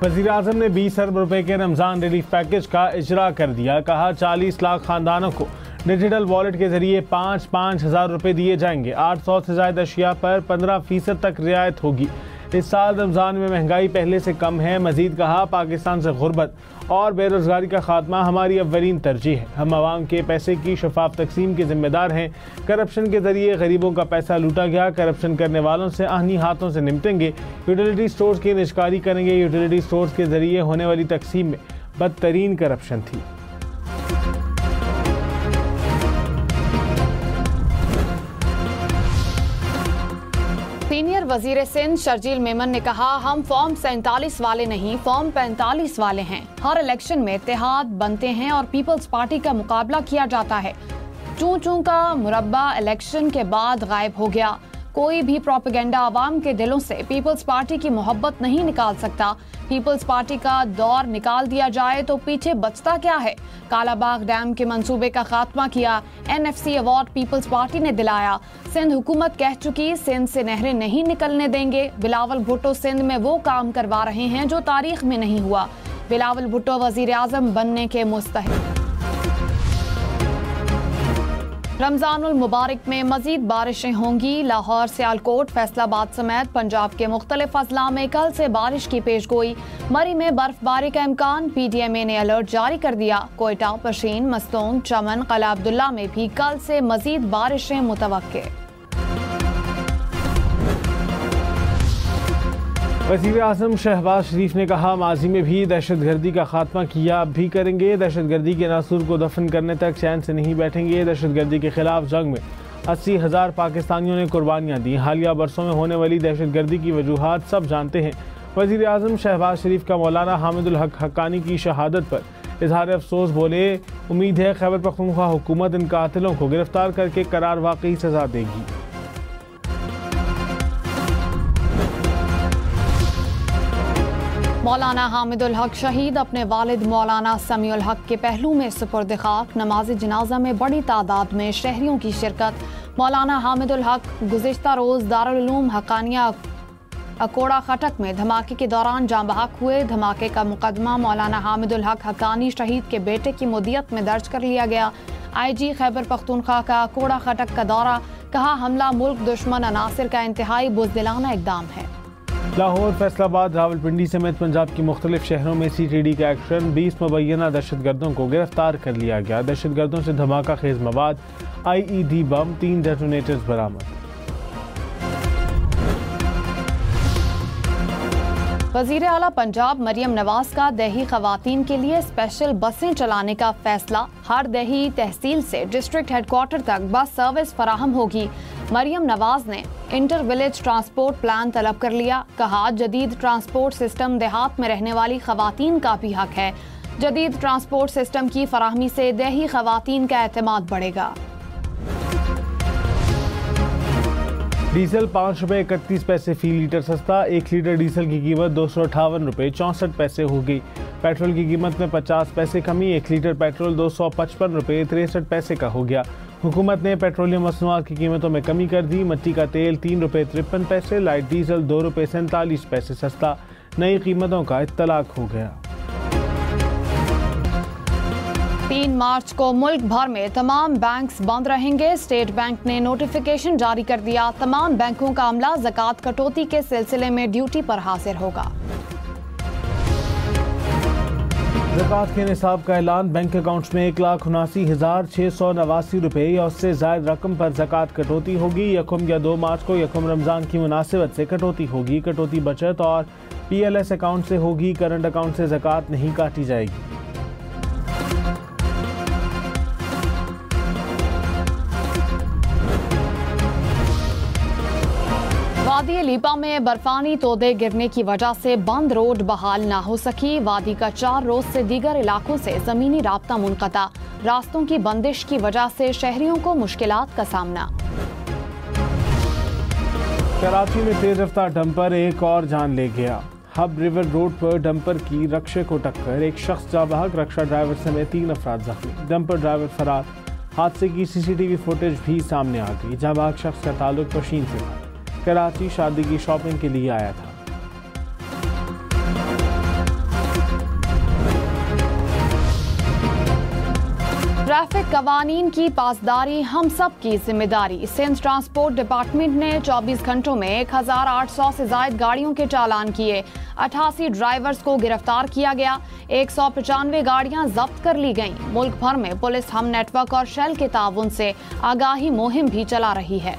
वज़ीर आज़म ने 20 अरब रुपए के रमज़ान रिलीफ पैकेज का इजरा कर दिया। कहा 40 लाख खानदानों को डिजिटल वॉलेट के जरिए 5-5 हज़ार रुपये दिए जाएंगे। 800 से ज़ायद अशिया पर 15% तक रियायत होगी। इस साल रमज़ान में महंगाई पहले से कम है। मजीद कहा पाकिस्तान से गुर्बत और बेरोज़गारी का खात्मा हमारी अव्वलीन तरजीह है। हम आवाम के पैसे की शफाफ तकसीम के जिम्मेदार हैं। करप्शन के जरिए गरीबों का पैसा लूटा गया। करप्शन करने वालों से आहनी हाथों से निपटेंगे। यूटिलिटी स्टोर्स की निष्कारी करेंगे। यूटिलिटी स्टोर्स के जरिए होने वाली तकसीम में बदतरीन करप्शन थी। सीनियर वजीर सिंध शर्जील मेमन ने कहा हम फॉर्म 47 वाले नहीं, फॉर्म 45 वाले हैं। हर इलेक्शन में इत्तेहाद बनते हैं और पीपल्स पार्टी का मुकाबला किया जाता है। चूं चूं का मुरब्बा इलेक्शन के बाद गायब हो गया। कोई भी प्रोपेगेंडा आवाम के दिलों से पीपल्स पार्टी की मोहब्बत नहीं निकाल सकता। पीपल्स पार्टी का दौर निकाल दिया जाए तो पीछे बचता क्या है। कालाबाग डैम के मंसूबे का खात्मा किया। NFC अवार्ड पीपल्स पार्टी ने दिलाया। सिंध हुकूमत कह चुकी सिंध से नहरें नहीं निकलने देंगे। बिलावल भुट्टो सिंध में वो काम करवा रहे हैं जो तारीख में नहीं हुआ। बिलावल भुट्टो वजीर आज़म बनने के मुस्तहिक। रमज़ानुल मुबारक में मजीद बारिशें होंगी। लाहौर, सियालकोट, फैसलाबाद समेत पंजाब के मुख्तलिफ अजला में कल से बारिश की पेशगोई। मरी में बर्फबारी का इम्कान। PDMA ने अलर्ट जारी कर दिया। कोयटा, पशीन, मस्तोंग, चमन, कला अब्दुल्ला में भी कल से मजीद बारिशें मुतवक्के। वज़ीर आज़म शहबाज शरीफ ने कहा माजी में भी दहशतगर्दी का खात्मा किया, अब भी करेंगे। दहशतगर्दी के नासूर को दफन करने तक चैन से नहीं बैठेंगे। दहशतगर्दी के खिलाफ जंग में 80,000 पाकिस्तानियों ने कुर्बानियाँ दी। हालिया बरसों में होने वाली दहशतगर्दी की वजूहात सब जानते हैं। वज़ीर आज़म शहबाज शरीफ का मौलाना हामिदुल हक हक्कानी की शहादत पर इजहार अफसोस बोले, उम्मीद है खैबर पख्तूनख्वा हुकूमत इन कातिलों को गिरफ्तार करके करार वाकई सजा देगी। मौलाना हामिदुल हक शहीद अपने वालिद मौलाना समीउल हक के पहलू में सुपुर्द खाक। नमाज जनाजा में बड़ी तादाद में शहरियों की शिरकत। मौलाना हामिदुल हक गुज़िश्ता रोज़ दारुल उलूम हक्कानिया अकोड़ा खटक में धमाके के दौरान जाँ बहक हुए। धमाके का मुकदमा मौलाना हामिदुल हक हक्कानी शहीद के बेटे की मुदियत में दर्ज कर लिया गया। IG खैबर पख्तूनख्वा का अकोड़ा खटक का दौरा। कहा हमला मुल्क दुश्मन अनासिर का इंतहाई बुज़दिलाना इक़दाम है। लाहौर, फैसलाबाद, रावलपिंडी समेत पंजाब के मुख्तलिफ शहरों में CTD का एक्शन। 20 मुबैना दहशतगर्दों को गिरफ्तार कर लिया गया। दहशतगर्दों से धमाका खेज मवाद, IED बम, 3 डेटोनेटर्स बरामद। वज़ीर आला पंजाब मरियम नवाज का दही खवातीन के लिए स्पेशल बसें चलाने का फैसला। हर दही तहसील से डिस्ट्रिक्ट हेडक्वार्टर तक बस सर्विस फराहम होगी। मरियम नवाज ने इंटर विलेज ट्रांसपोर्ट प्लान तलब कर लिया। कहा जदीद ट्रांसपोर्ट सिस्टम देहात में रहने वाली खवातीन का भी हक है। जदीद ट्रांसपोर्ट सिस्टम की फराहमी से दही खवातीन का एतमाद बढ़ेगा। डीजल 5 रुपये 31 पैसे फी लीटर सस्ता। 1 लीटर डीजल की कीमत 258 रुपये 64 पैसे होगी। पेट्रोल की कीमत में 50 पैसे कमी। 1 लीटर पेट्रोल 255 रुपये 63 पैसे का हो गया। हुकूमत ने पेट्रोलियम मसनूआत की कीमतों में कमी कर दी। मट्टी का तेल 3 रुपये 53 पैसे, लाइट डीजल 2 रुपये 47 पैसे सस्ता। नई कीमतों का इत्तलाक हो गया। 3 मार्च को मुल्क भर में तमाम बैंक्स बंद रहेंगे। स्टेट बैंक ने नोटिफिकेशन जारी कर दिया। तमाम बैंकों का अमला ज़कात कटौती के सिलसिले में ड्यूटी पर हाजिर होगा। ज़कात के निसाब का ऐलान। बैंक अकाउंट्स में 1,79,689 रुपये या उससे ज़ायद रकम पर ज़कात कटौती होगी। 1 या 2 मार्च को यकम रमज़ान की मुनासिबत से कटौती होगी। कटौती बचत और PLS अकाउंट से होगी। करंट अकाउंट से ज़कात नहीं काटी जाएगी। वादी लीपा में बर्फानी तोदे गिरने की वजह से बंद रोड बहाल ना हो सकी। वादी का 4 रोज से दीगर इलाकों से जमीनी राब्ता मुनक़ता। रास्तों की बंदिश की वजह से शहरियों को मुश्किलात का सामना। कराची में तेज रफ्तार डंपर एक और जान ले गया। हब रिवर रोड पर डंपर की रक्शे को टक्कर। एक शख्स जाँ बहक, रक्षा ड्राइवर समेत 3 अफराद जख्मी। डंपर ड्राइवर फरार। हादसे की CCTV फुटेज भी सामने आ गई। जाँ बहक शख्स का ताल्लुक पशीन से था। कराची शादी की शॉपिंग के लिए आया था। ट्रैफिक कवानीन की पासदारी हम सब की जिम्मेदारी। सिंध ट्रांसपोर्ट डिपार्टमेंट ने 24 घंटों में 1800 से ज्यादा गाड़ियों के चालान किए। 88 ड्राइवर्स को गिरफ्तार किया गया। 195 गाड़ियां जब्त कर ली गईं। मुल्क भर में पुलिस हम नेटवर्क और शेल के ताउन से आगाही मुहिम भी चला रही है।